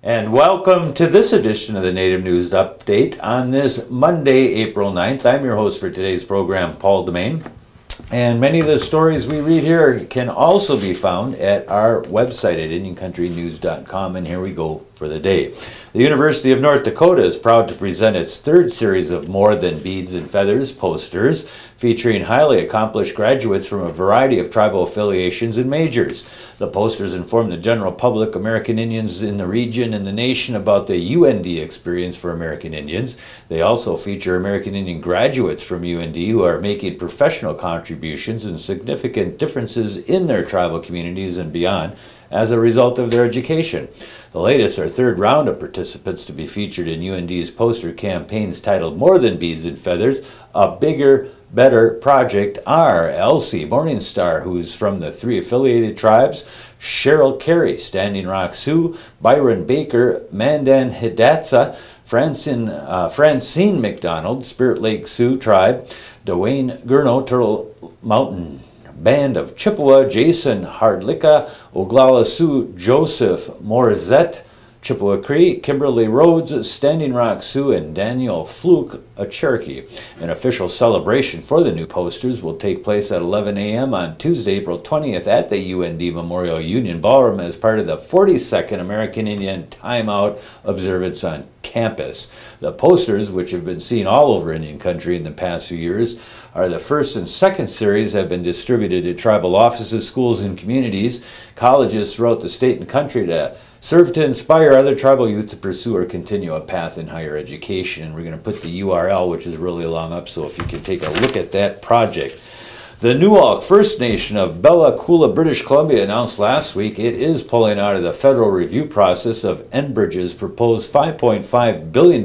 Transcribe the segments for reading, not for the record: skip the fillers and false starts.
And welcome to this edition of the Native News Update on this Monday, April 9th. I'm your host for today's program, Paul DeMain. And many of the stories we read here can also be found at our website at IndianCountryNews.com. And here we go for the day. The University of North Dakota is proud to present its third series of More Than Beads and Feathers posters featuring highly accomplished graduates from a variety of tribal affiliations and majors. The posters inform the general public, American Indians in the region and the nation about the UND experience for American Indians. They also feature American Indian graduates from UND who are making professional contributions and significant differences in their tribal communities and beyond as a result of their education. The latest or third round of participants to be featured in UND's poster campaigns titled More Than Beads and Feathers, A Bigger, Better Project are Elsie Morningstar, who's from the three affiliated tribes, Cheryl Carey, Standing Rock Sioux, Byron Baker, Mandan Hidatsa, Francine McDonald, Spirit Lake Sioux Tribe, Dwayne Gurno, Turtle Mountain Band of Chippewa, Jason Hardlicka, Oglala Sioux, Joseph Morizette, Chippewa Cree, Kimberly Rhodes, Standing Rock Sioux, and Daniel Fluke, a Cherokee. An official celebration for the new posters will take place at 11 a.m. on Tuesday, April 20th at the UND Memorial Union Ballroom as part of the 42nd American Indian Time Out observance on campus. The posters, which have been seen all over Indian country in the past few years, are the first and second series have been distributed at tribal offices, schools, and communities, colleges throughout the state and country to serve to inspire other tribal youth to pursue or continue a path in higher education. And we're going to put the URL, which is really long up, so if you can take a look at that project. The Nuwalk First Nation of Bella Coola, British Columbia, announced last week it is pulling out of the federal review process of Enbridge's proposed $5.5 billion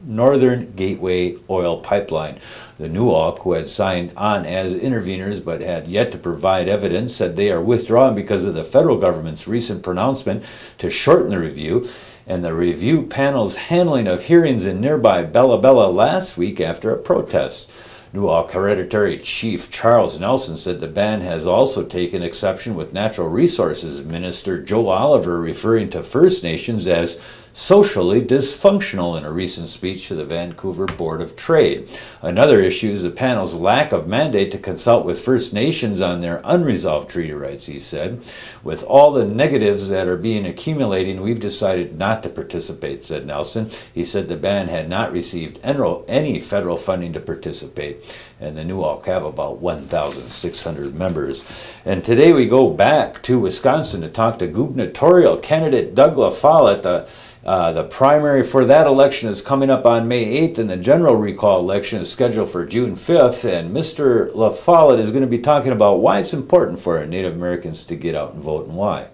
Northern Gateway oil pipeline. The Nuwalk, who had signed on as interveners but had yet to provide evidence, said they are withdrawing because of the federal government's recent pronouncement to shorten the review and the review panel's handling of hearings in nearby Bella Bella last week after a protest. Nuwalk Hereditary Chief Charles Nelson said the band has also taken exception with Natural Resources Minister Joe Oliver referring to First Nations as socially dysfunctional in a recent speech to the Vancouver Board of Trade. Another issue is the panel's lack of mandate to consult with First Nations on their unresolved treaty rights, he said. With all the negatives that are being accumulating, we've decided not to participate, said Nelson. He said the band had not received any federal funding to participate, and the Nuwalk have about 1,600 members. And today we go back to Wisconsin to talk to gubernatorial candidate Doug La Follette. The primary for that election is coming up on May 8th, and the general recall election is scheduled for June 5th. And Mr. La Follette is going to be talking about why it's important for Native Americans to get out and vote and why.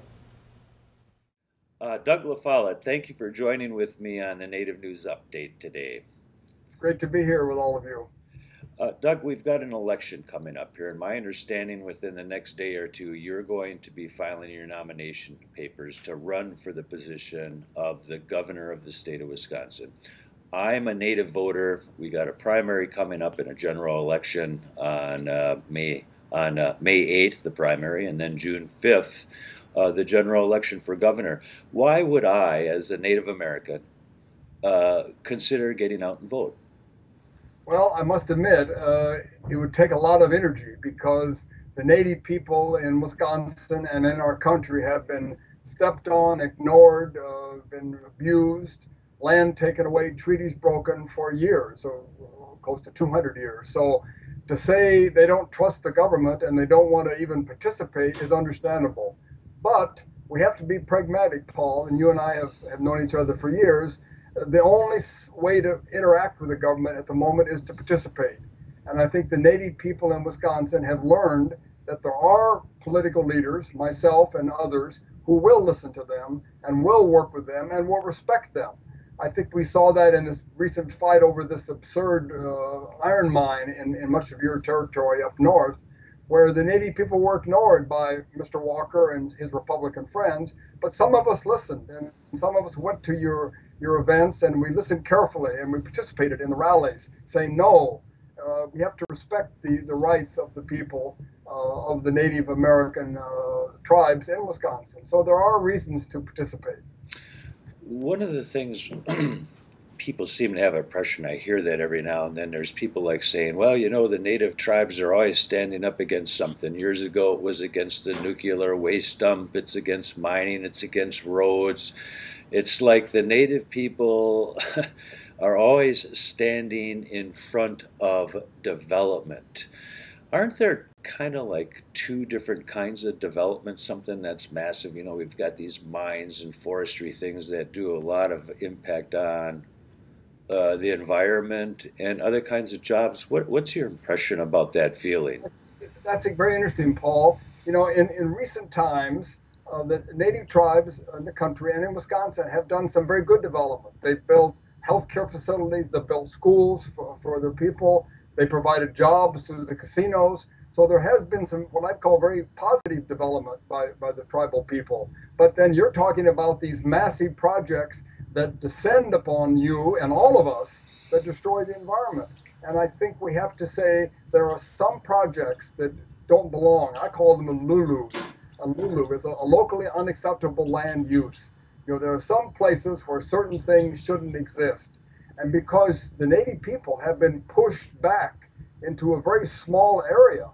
Doug La Follette, thank you for joining with me on the Native News Update today. It's great to be here with all of you. Doug, we've got an election coming up here, and my understanding within the next day or two, you're going to be filing your nomination papers to run for the position of the governor of the state of Wisconsin. I'm a native voter. We got a primary coming up in a general election on May 8th, the primary, and then June 5th, the general election for governor. Why would I, as a Native American, consider getting out and vote? Well, I must admit, it would take a lot of energy because the Native people in Wisconsin and in our country have been stepped on, ignored, been abused, land taken away, treaties broken for years, so close to 200 years. So to say they don't trust the government and they don't want to even participate is understandable. But we have to be pragmatic, Paul, and you and I have known each other for years. The only way to interact with the government at the moment is to participate. And I think the Native people in Wisconsin have learned that there are political leaders, myself and others, who will listen to them and will work with them and will respect them. I think we saw that in this recent fight over this absurd iron mine in much of your territory up north, where the Native people were ignored by Mr. Walker and his Republican friends. But some of us listened, and some of us went to your events, and we listened carefully, and we participated in the rallies, saying, no, we have to respect the rights of the people of the Native American tribes in Wisconsin. So there are reasons to participate. One of the things people seem to have an impression, I hear that every now and then, there's people like saying, well, you know, the native tribes are always standing up against something. Years ago it was against the nuclear waste dump, it's against mining, it's against roads. It's like the native people are always standing in front of development. Aren't there kind of like two different kinds of development? Something that's massive, you know, we've got these mines and forestry things that do a lot of impact on the environment and other kinds of jobs. What's your impression about that feeling? That's very interesting, Paul. You know, in recent times, the native tribes in the country and in Wisconsin have done some very good development. They've built healthcare facilities, they've built schools for their people, they provided jobs through the casinos. So there has been some what I'd call very positive development by the tribal people. But then you're talking about these massive projects that descend upon you and all of us that destroy the environment. And I think we have to say there are some projects that don't belong. I call them a Lulus. A Lulu is a locally unacceptable land use. You know, there are some places where certain things shouldn't exist. And because the Native people have been pushed back into a very small area,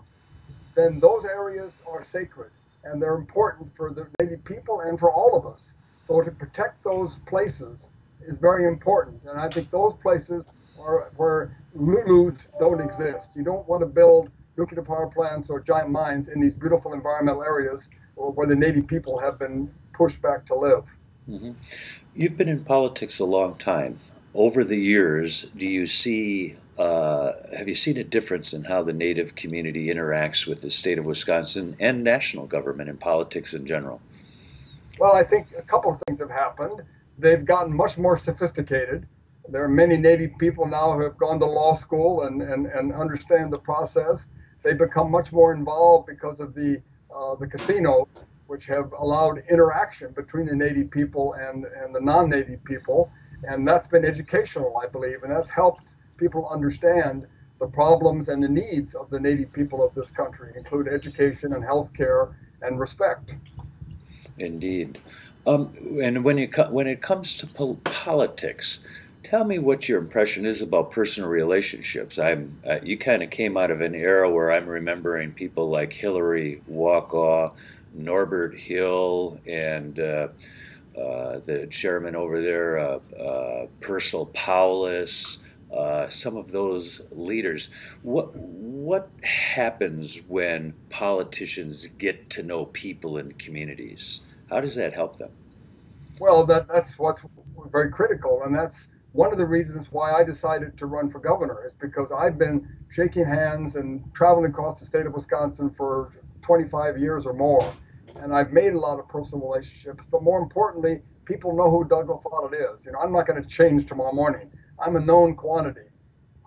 then those areas are sacred and they're important for the Native people and for all of us. So to protect those places is very important. And I think those places are where Lulus don't exist. You don't want to build nuclear power plants or giant mines in these beautiful environmental areas where the Native people have been pushed back to live. Hmm. You've been in politics a long time. Over the years, have you seen a difference in how the Native community interacts with the state of Wisconsin and national government and politics in general? Well, I think a couple of things have happened. They've gotten much more sophisticated. There are many Native people now who have gone to law school and understand the process. They've become much more involved because of the casinos, which have allowed interaction between the Native people and the non-Native people. And that's been educational, I believe, and that's helped people understand the problems and the needs of the Native people of this country, include education and health care and respect. Indeed. And when it comes to politics, tell me what your impression is about personal relationships. You kind of came out of an era where I'm remembering people like Hillary Walkaw, Norbert Hill, and the chairman over there, Purcell Powless, some of those leaders. What happens when politicians get to know people in communities? How does that help them? Well, that's what's very critical, and that's one of the reasons why I decided to run for governor is because I've been shaking hands and traveling across the state of Wisconsin for 25 years or more, and I've made a lot of personal relationships. But more importantly, people know who Doug La Follette is. You know, I'm not going to change tomorrow morning. I'm a known quantity.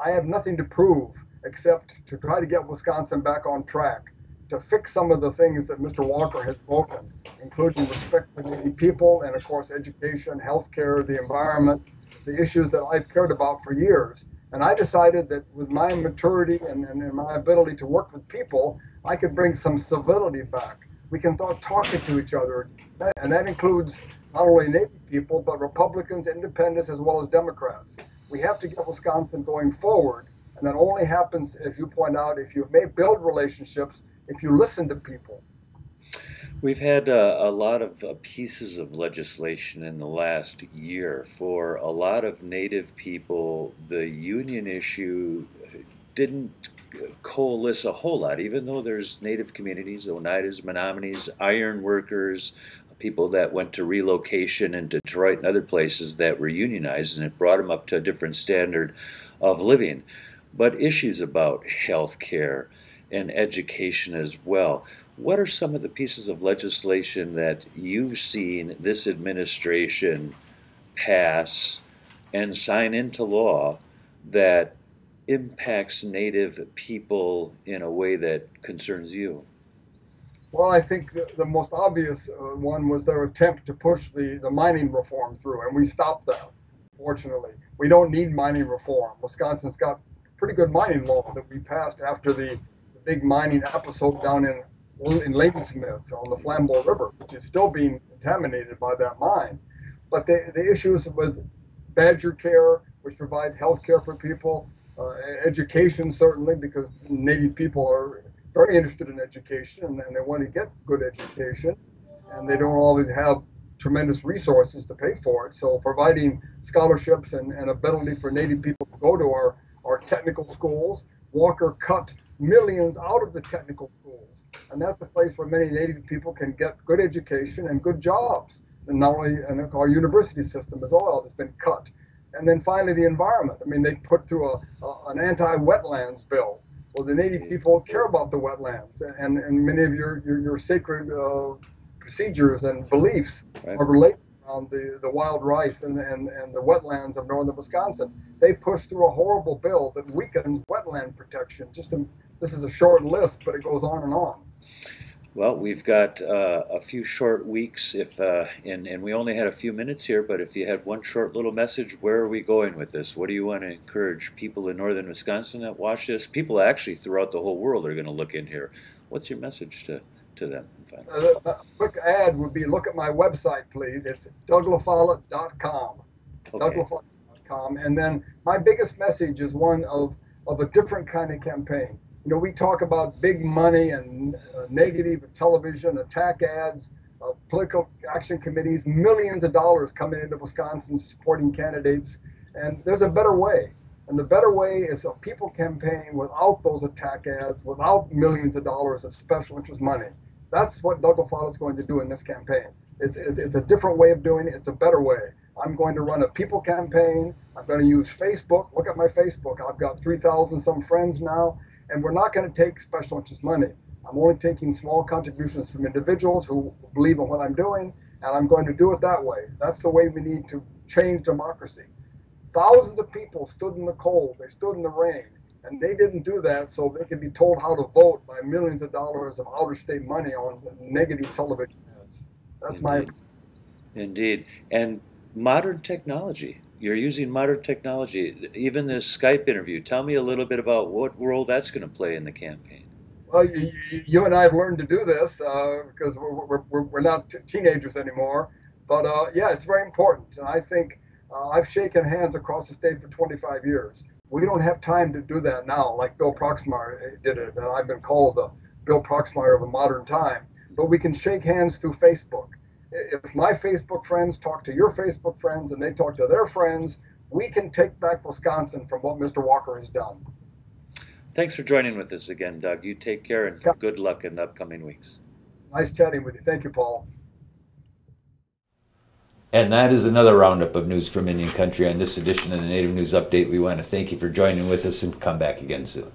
I have nothing to prove except to try to get Wisconsin back on track, to fix some of the things that Mr. Walker has broken, including respect for the people and, of course, education, healthcare, the environment, the issues that I've cared about for years. And I decided that with my maturity and my ability to work with people, I could bring some civility back. We can start talking to each other. And that includes not only Native people, but Republicans, independents, as well as Democrats. We have to get Wisconsin going forward. And that only happens, as you point out, if you may build relationships, if you listen to people. We've had a lot of pieces of legislation in the last year. For a lot of Native people, the union issue didn't coalesce a whole lot, even though there's Native communities, Oneidas, Menominees, iron workers, people that went to relocation in Detroit and other places that were unionized, and it brought them up to a different standard of living. But issues about health care and education as well. What are some of the pieces of legislation that you've seen this administration pass and sign into law that impacts Native people in a way that concerns you? Well, I think the most obvious one was their attempt to push the mining reform through, and we stopped that, fortunately. We don't need mining reform. Wisconsin's got pretty good mining law that we passed after the big mining episode down in Ladysmith on the Flambeau River, which is still being contaminated by that mine. But the issues with badger care, which provides health care for people, education certainly, because Native people are very interested in education and they want to get good education, and they don't always have tremendous resources to pay for it. So providing scholarships and ability for Native people to go to our technical schools. Walker cut millions out of the technical schools, and that's the place where many Native people can get good education and good jobs. And not only and our university system as well has been cut. And then finally the environment. I mean, they put through an anti-wetlands bill. Well, the Native people care about the wetlands, and many of your sacred procedures and beliefs are related around the wild rice and the wetlands of northern Wisconsin. They pushed through a horrible bill that weakens wetland protection. This is a short list, but it goes on and on. Well, we've got a few short weeks, and we only had a few minutes here, but if you had one short little message, where are we going with this? What do you want to encourage people in northern Wisconsin that watch this? People actually throughout the whole world are going to look in here. What's your message to them? A quick ad would be, look at my website, please. It's douglafollette.com. Okay. douglafollette.com. And then my biggest message is one of a different kind of campaign. You know, we talk about big money and negative television, attack ads, political action committees, millions of dollars coming into Wisconsin supporting candidates. And there's a better way. And the better way is a people campaign without those attack ads, without millions of dollars of special interest money. That's what Doug La Follette is going to do in this campaign. It's a different way of doing it. It's a better way. I'm going to run a people campaign. I'm going to use Facebook. Look at my Facebook. I've got 3,000 some friends now. And we're not going to take special interest money. I'm only taking small contributions from individuals who believe in what I'm doing, and I'm going to do it that way. That's the way we need to change democracy. Thousands of people stood in the cold, they stood in the rain, and they didn't do that so they could be told how to vote by millions of dollars of out-of-state money on negative television ads. That's Indeed. And modern technology. You're using modern technology, even this Skype interview. Tell me a little bit about what role that's going to play in the campaign. Well, you and I have learned to do this because we're not teenagers anymore. But yeah, it's very important. And I think I've shaken hands across the state for 25 years. We don't have time to do that now, like Bill Proxmire did it. And I've been called the Bill Proxmire of a modern time. But we can shake hands through Facebook. If my Facebook friends talk to your Facebook friends and they talk to their friends, we can take back Wisconsin from what Mr. Walker has done. Thanks for joining with us again, Doug. You take care and good luck in the upcoming weeks. Nice chatting with you. Thank you, Paul. And that is another roundup of news from Indian Country on this edition of the Native News Update. We want to thank you for joining with us and come back again soon.